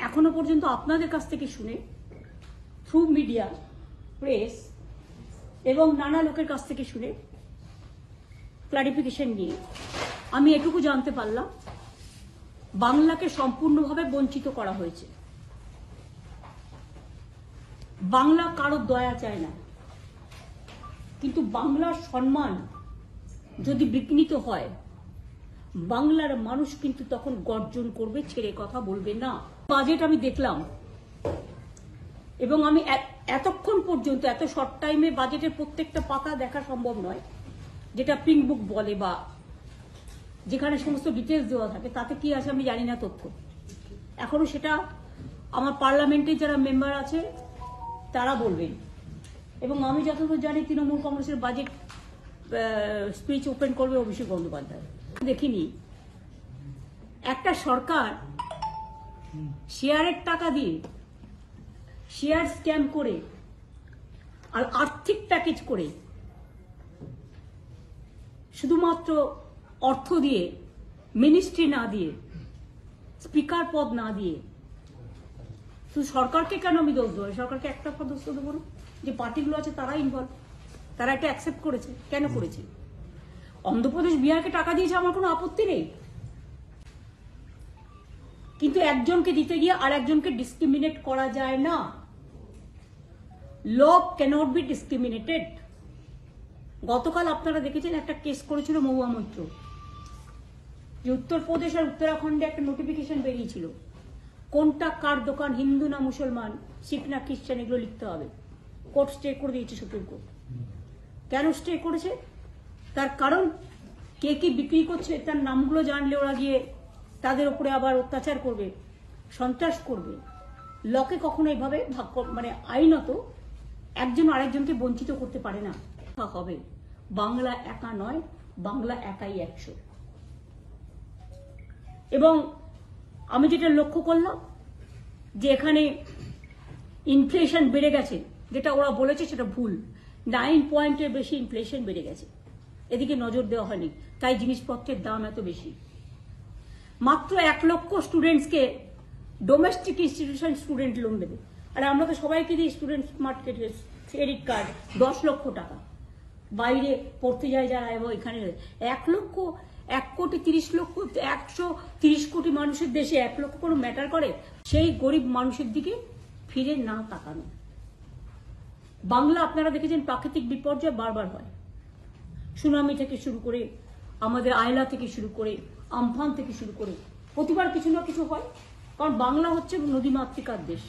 এখনো পর্যন্ত আপনাদের কাছ থেকে শুনে থ্রু মিডিয়া, প্রেস এবং নানা লোকের কাছ থেকে শুনে ক্লারিফিকেশন নিয়ে আমি এটুকু জানতে পারলাম, বাংলাকে সম্পূর্ণভাবে বঞ্চিত করা হয়েছে। বাংলা কারো দয়া চায় না, কিন্তু বাংলার সম্মান যদি বিঘ্নিত হয়, বাংলার মানুষ কিন্তু তখন গর্জন করবে, ছেড়ে কথা বলবে না। বাজেট আমি দেখলাম এবং আমি এতক্ষণ পর্যন্ত এত শর্ট টাইমে বাজেটের প্রত্যেকটা পাতা দেখা সম্ভব নয়, যেটা পিঙ্ক বুক বলে বা যেখানে সমস্ত ডিটেলস দেওয়া থাকে। তাতে কি আছে আমি জানি না তথ্য, এখনো সেটা আমার পার্লামেন্টে যারা মেম্বার আছে তারা বলবেন। এবং আমি যতদূর জানি তৃণমূল কংগ্রেসের বাজেট স্পিচ ওপেন করবে অভিষেক বন্দ্যোপাধ্যায়। দেখিনি একটা সরকার শেয়ারের টাকা দিয়ে শেয়ার স্ক্যাম করে আর আর্থিক প্যাকেজ করে শুধুমাত্র অর্থ দিয়ে, মিনিস্ট্রি না দিয়ে, স্পিকার পদ না দিয়ে, শুধু সরকারকে কেন আমি দোষ দেবো? সরকারকে একটা দোষ দেবো না, যে পার্টিগুলো আছে তারা ইনভলভ, তারা এটা অ্যাকসেপ্ট করেছে। কেন করেছে? অন্ধ্রপ্রদেশ, বিহারকে টাকা দিয়েছে, আমার কোনো আপত্তি নেই, কিন্তু একজনকে দিতে গিয়ে আর একজনকে ডিসক্রিমিনেট করা যায় না। ল ক্যানট বি ডিসক্রিমিনেটেড। গতকাল আপনারা দেখেছেন একটা কেস করেছিল মহুয়া মৈত্র, যে উত্তরপ্রদেশ আর উত্তরাখণ্ডে একটা নোটিফিকেশন বেরিয়েছিল কোনটা কার দোকান, হিন্দু না মুসলমান, শিখ না খ্রিস্টান, এগুলো লিখতে হবে। কোর্ট স্টে করে দিয়েছে, সুপ্রিম কোর্ট। কেন স্টে করেছে? তার কারণ কে কি বিক্রি করছে তার নামগুলো জানলে ওরা গিয়ে তাদের উপরে আবার অত্যাচার করবে, সন্ত্রাস করবে। লকে কখনো এইভাবে মানে আইনত একজন আরেকজনকে বঞ্চিত করতে পারে না। হবে বাংলা একা নয়, বাংলা একাই 100। এবং আমি যেটা লক্ষ্য করলাম যে এখানে ইনফ্লেশন বেড়ে গেছে, যেটা ওরা বলেছে সেটা ভুল। 9 পয়েন্টের বেশি ইনফ্লেশন বেড়ে গেছে, এদিকে নজর দেওয়া হয়নি, তাই জিনিসপত্রের দাম এত বেশি। মাত্র 1 লক্ষ স্টুডেন্টসকে ডোমেস্টিক ইনস্টিটিউশন স্টুডেন্ট লোন দেবে, আর আমরা তো সবাইকে দিই স্টুডেন্ট মার্কেট ক্রেডিট কার্ড 10 লক্ষ টাকা। বাইরে পড়তে যায় যারা, এবং এখানে 1 লক্ষ, 1 কোটি 30 লক্ষ, 130 কোটি মানুষের দেশে 1 লক্ষ কোনো ম্যাটার করে? সেই গরিব মানুষের দিকে ফিরে না তাকানো। বাংলা আপনারা দেখেছেন প্রাকৃতিক বিপর্যয় বারবার হয়, সুনামি থেকে শুরু করে, আমাদের আয়লা থেকে শুরু করে, আমফান থেকে শুরু করে, প্রতিবার কিছু না কিছু হয়। কারণ বাংলা হচ্ছে নদীমাতৃকার দেশ।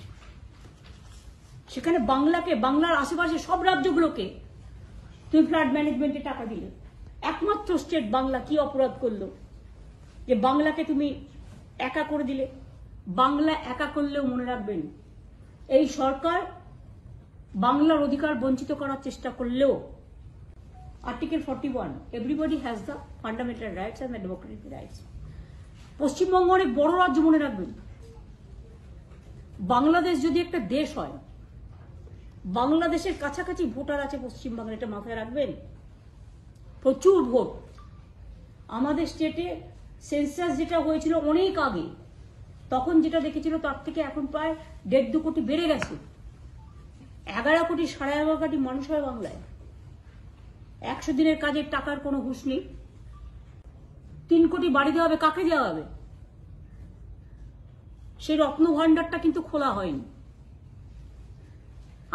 সেখানে বাংলাকে, বাংলার আশেপাশে সব রাজ্যগুলোকে তুমি ফ্লাড ম্যানেজমেন্টে টাকা দিলে, একমাত্র স্টেট বাংলা কি অপরাধ করলো যে বাংলাকে তুমি একা করে দিলে? বাংলা একা করলেও মনে রাখবেন, এই সরকার বাংলার অধিকার বঞ্চিত করার চেষ্টা করলেও article 41, everybody has the fundamental rights and the Democratic rights. Paschimbanga অনেক বড় রাজ্য, মনে রাখবেন। বাংলাদেশ যদি একটা দেশ হয়, বাংলাদেশের কাছাকাছি ভোটার আছে পশ্চিমবঙ্গের, এটা মাথায় রাখবেন। প্রচুর ভোট। আমাদের স্টেটে সেন্সাস যেটা হয়েছিল অনেক আগে, তখন যেটা দেখেছিল তার থেকে এখন প্রায় 1.5-2 কোটি বেড়ে গেছে। 11 কোটি, 11.5 কোটি মানুষ হয় বাংলায়। 100 দিনের কাজের টাকার কোনো হুঁশ নেই। 3 কোটি বাড়ি দেওয়া হবে, কাকে দেওয়া হবে? সেই রত্ন ভান্ডারটা কিন্তু খোলা হয়নি।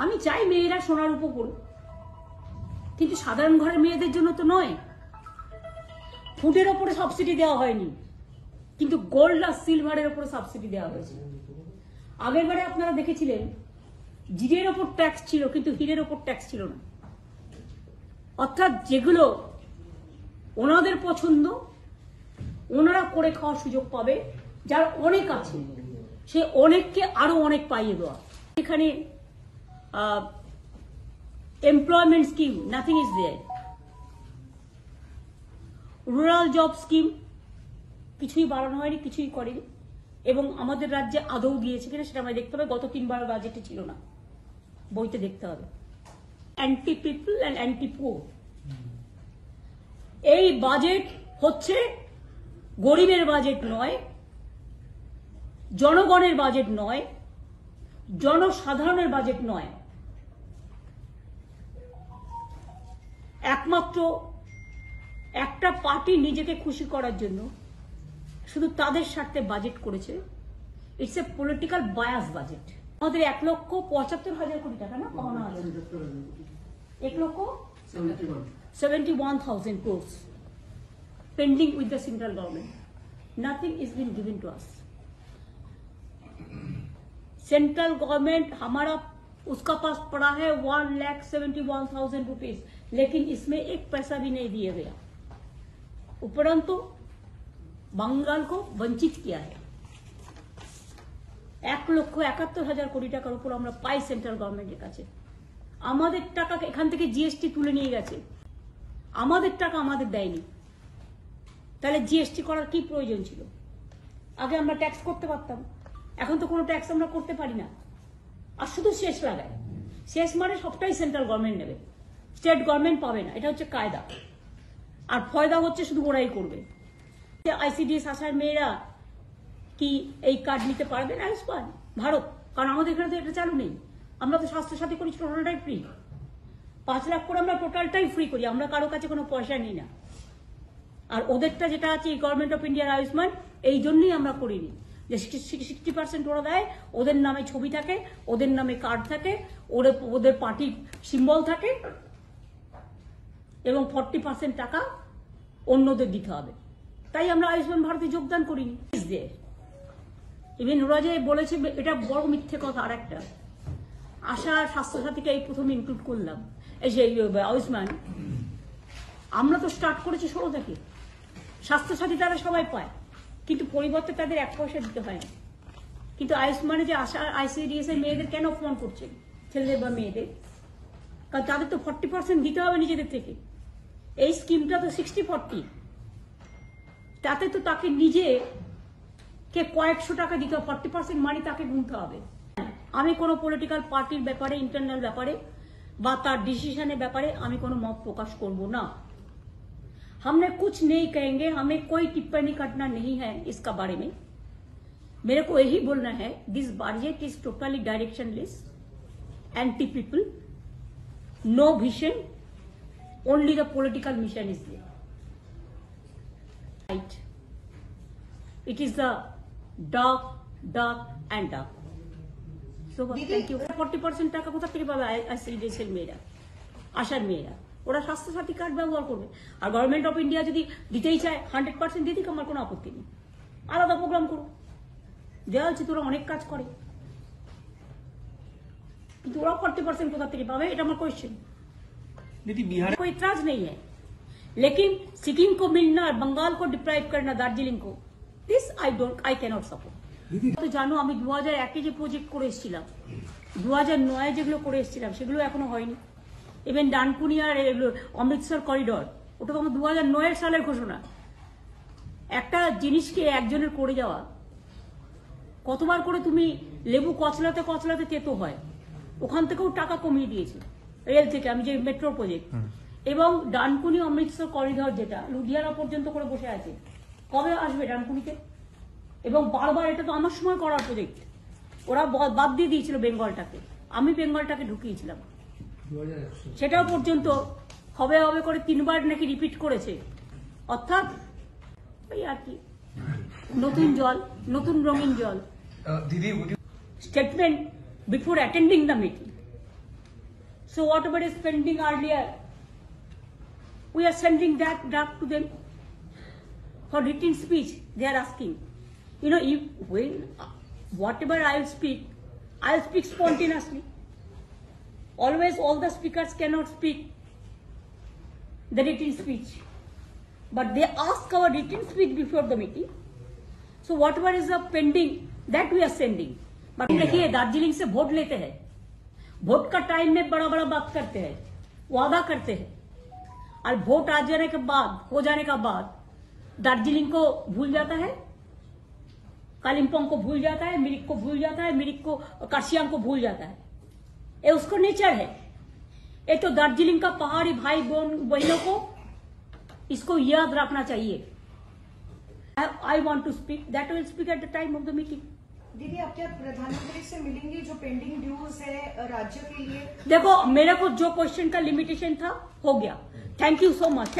আমি চাই মেয়েরা সোনার উপর করুক, কিন্তু সাধারণ ঘরের মেয়েদের জন্য তো নয়। ফুডের ওপরে সাবসিডি দেওয়া হয়নি, কিন্তু গোল্ড আর সিলভারের ওপরে সাবসিডি দেওয়া হয়েছে। আগের বারে আপনারা দেখেছিলেন জিরের ওপর ট্যাক্স ছিল, কিন্তু হীরের ওপর ট্যাক্স ছিল না। অর্থাৎ যেগুলো ওনাদের পছন্দ, ওনারা করে খাওয়ার সুযোগ পাবে। যার অনেক আছে, সে অনেককে আরো অনেক পাইয়ে দেওয়া। এখানে employment scheme, nothing is there. Rural job scheme কিছুই বাড়ানো হয়নি, কিছুই করেনি। এবং আমাদের রাজ্যে আদৌ দিয়েছে কিনা সেটা আমায় দেখতে হবে। গত 3 বার বাজেটে ছিল না, বইতে দেখতে হবে। Anti people and anti poor. এই বাজেট হচ্ছে গরিবের বাজেট নয়, জনগণের বাজেট নয়, জনসাধারণের বাজেট নয়, একমাত্র একটা পার্টি নিজেকে খুশি করার জন্য শুধু তাদের স্বার্থে বাজেট করেছে। It's a political bias budget. আমাদের 1,75,000 কোটি টাকা না পাওনা আছে, 1,71,000 crores pending with the central government. Nothing is been given to us. Central government हमारा उसका पास पड़ा है 1,71,000 रुपीज, लेकिन इसमें एक पैसा भी नहीं दिया गया। उपरंतु बंगाल को वंचित किया है। 1,71,000 কোটি টাকার উপর আমরা পাই সেন্ট্রাল গভর্নমেন্টের কাছে। আমাদের টাকা এখান থেকে জিএসটি তুলে নিয়ে গেছে, আমাদের টাকা আমাদের দেয়নি। তাহলে জিএসটি করার কি প্রয়োজন ছিল? আগে আমরা ট্যাক্স করতে পারতাম, এখন তো কোনো ট্যাক্স আমরা করতে পারি না। আর শুধু শেষ লাগায়, শেষ মানে সবটাই সেন্ট্রাল গভর্নমেন্ট নেবে, স্টেট গভর্নমেন্ট পাবে না। এটা হচ্ছে কায়দা। আর ফয়দা হচ্ছে শুধু ওরাই করবে। আইসিডিএস আসার মেয়েরা কি এই কার্ড নিতে পারবেন আয়ুষ্মান ভারত? কারণ আমাদের এখানে তো এটা চালু নেই। আমরা তো স্বাস্থ্য সাথী করি, টোটালটাই ফ্রি। 5 লাখ করে আমরা টোটালটাই ফ্রি করি, আমরা কারো কাছে কোনো পয়সা নিই না। আর ওদেরটা যেটা আছে গভর্নমেন্ট অফ ইন্ডিয়ার আয়ুষ্মান, এই জন্যই আমরা করিনি যে 60% ওরা দেয়, ওদের নামে ছবি থাকে, ওদের নামে কার্ড থাকে, ওদের পার্টির সিম্বল থাকে, এবং 40% টাকা অন্যদের দিতে হবে। তাই আমরা আয়ুষ্মান ভারতে যোগদান করিনি। ইভেন ওরা যে বলেছে, এটা বড় মিথ্যে কথা। আর একটা আশা স্বাস্থ্যসাথীকে এই প্রথমে ইনক্লুড করলাম, এই যে আয়ুষ্মান আমরা তো স্টার্ট করেছি 16 থেকে। স্বাস্থ্যসাথী তারা সবাই পায়, কিন্তু পরিবর্তে তাদের 1 পয়সা দিতে হয় না। কিন্তু আয়ুষ্মানে যে আশা আইসিডিএস এর মেয়েদের কেন ফোন করছেন, ছেলেদের বা মেয়েদের? কারণ তাদের তো 40% দিতে হবে নিজেদের থেকে। এই স্কিমটা তো 60-40, তাতে তো তাকে নিজে কে কয়েকশো টাকা দিতে হবে, 40% মানি তাকে গুনতে হবে। আমি কোনো পলিটিক্যাল পার্টির ব্যাপারে, ইন্টারনাল ব্যাপারে বা তার ডিসিশনের ব্যাপারে আমি কোনো মত প্রকাশ করব না। हमने कुछ नहीं कहेंगे, हमें कोई टिप्पणी करना नहीं है इसका बारे में। मेरे को यही बोलना है, this budget is totally directionless, anti people, no vision, only the political mission is there. Right, it is the dark and dark. So thank you. 40% টাকা কোথা থেকে পাবে আইসিডিএস মেয়েরা, আশার মেয়েরা? ওরা স্বাস্থ্যসাথী কার্ড ব্যবহার করবে। আর গভর্নমেন্ট অফ ইন্ডিয়া যদি দিতেই চায় 100% দিয়ে দিক, আমার কোনো আপত্তি নেই। আলাদা প্রোগ্রাম করো, দেওয়া হচ্ছে, তোরা অনেক কাজ করে, কিন্তু ওরা 40% कोथा থেকে पावे, এটা আমার क्वेश्चन। दीदी बिहार कोई इतराज नहीं है, लेकिन सिक्किम को मिलना और बंगाल को डिप्राइव करना, दार्जिलिंग को, दिस आई कैनॉट सपोर्ट। তো জানো আমি 2001 যে প্রজেক্ট করে এসেছিলাম, 2009 যেগুলো করে এসেছিলাম সেগুলো এখনো হয়নি। ইভেন ডানকুনি আর অমৃতসর করিডর, ওটা তো আমার 2009 সালের ঘোষণা। একটা জিনিসকে একজনের করে যাওয়া, কতবার করে তুমি লেবু কচলাতে কচলাতে তেতো হয়, ওখান থেকেও টাকা কমিয়ে দিয়েছে রেল থেকে। আমি যে মেট্রো প্রজেক্ট এবং ডানকুনি অমৃতসর করিডর যেটা লুধিয়ানা পর্যন্ত করে বসে আছে, কবে আসবে ডানকুনিতে? এবং বারবার এটা তো আমার সময় করার প্রজেক্ট, ওরা বাদ দিয়ে দিয়েছিল বেঙ্গলটাকে, আমি বেঙ্গলটাকে ঢুকিয়েছিলাম। সেটাও পর্যন্ত হবে হবে করে 3 বার নাকি রিপিট করেছে। অর্থাৎ ওই আর কি, নতুন জল, নতুন রঙিন জল। Didi statement before attending the meeting. So whatever is pending earlier, we are sending that draft to them for written speech. They are asking, you know, if when whatever I'll speak spontaneously. Always all the speakers cannot speak the written speech, but they ask our written speech before the meeting. So whatever is the pending, that we are sending. But देखिए दार्जिलिंग से vote लेते हैं, vote का time में बड़ा बड़ा बात करते हैं, वादा करते हैं, और वोट आ जाने के बाद, हो जाने का बाद दार्जिलिंग को भूल जाता है, कालिम्पोंग को भूल जाता है, मिरिक को भूल जाता है, मिरिक को कार्शियांग को भूल जाता है। ये उसको नेचर है। ये तो दार्जिलिंग का पहाड़ी भाई बहनों को इसको याद रखना चाहिए। I want to speak, that will speak at the time of the meeting. दीदी आप क्या प्रधानमंत्री से मिलेंगी जो पेंडिंग ड्यूज है राज्य के लिए? देखो मेरे को जो क्वेश्चन का लिमिटेशन था हो गया। Thank you so much.